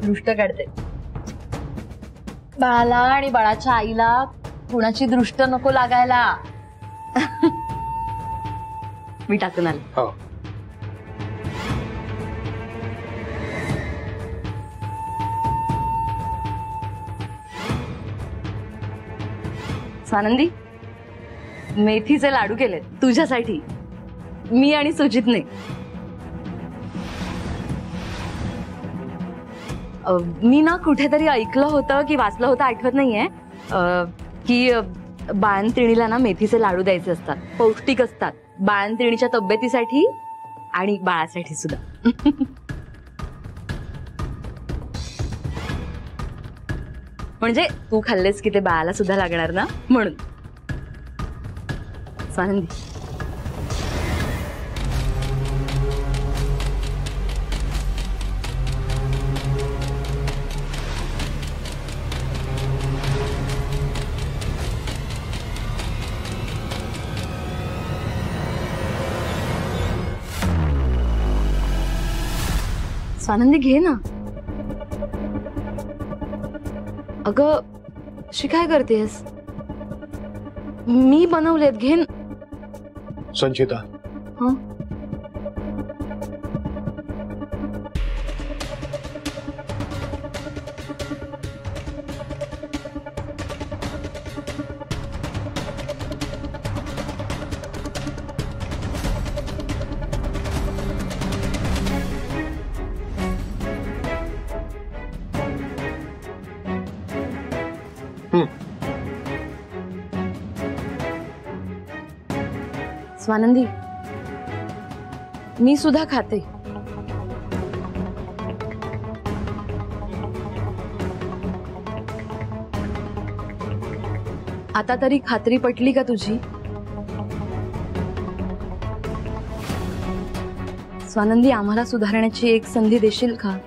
दृष्ट काढते. बाळाला आणि बाळाच्या आईला कुणाची दृष्ट नको लागायला. मी टाकून आले. हो. स्वानंदी, मेथीचे लाडू केलेत तुझ्यासाठी, मी आणि सुजितने. मी ना कुठेतरी ऐकलं होतं की वाचलं होतं, आठवत नाहीये, की बाळंतिणीला ना मेथीचे लाडू द्यायचे असतात, पौष्टिक असतात बाळंतिणीच्या तब्येतीसाठी आणि बाळासाठी सुद्धा. म्हणजे तू खाल्लेस की ते बाळाला सुद्धा लागणार ना, म्हणून. स्वानंदी, स्वानंदी घे ना. अगं अशी काय करतेस? मी बनवलेत, घे. संचिता, हं? स्वानंदी, मी सुद्धा खाते. आता तरी खात्री पटली का तुझी? स्वानंदी, आम्हाला सुधारण्याची एक संधी देशील का?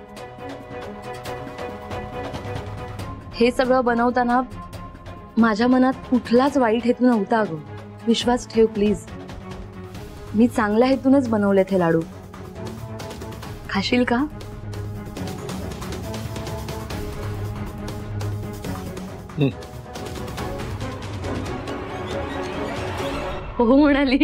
हे सगळं बनवताना माझ्या मनात कुठलाच वाईट हेतू नव्हता अगं, विश्वास ठेव प्लीज. मी चांगल्या हेतूनच बनवलेत हे लाडू. खाशील का? हो म्हणाली.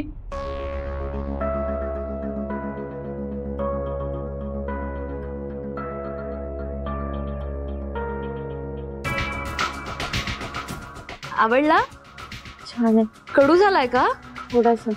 आवडला? छान आहे. कडू झालाय का? थोडासा.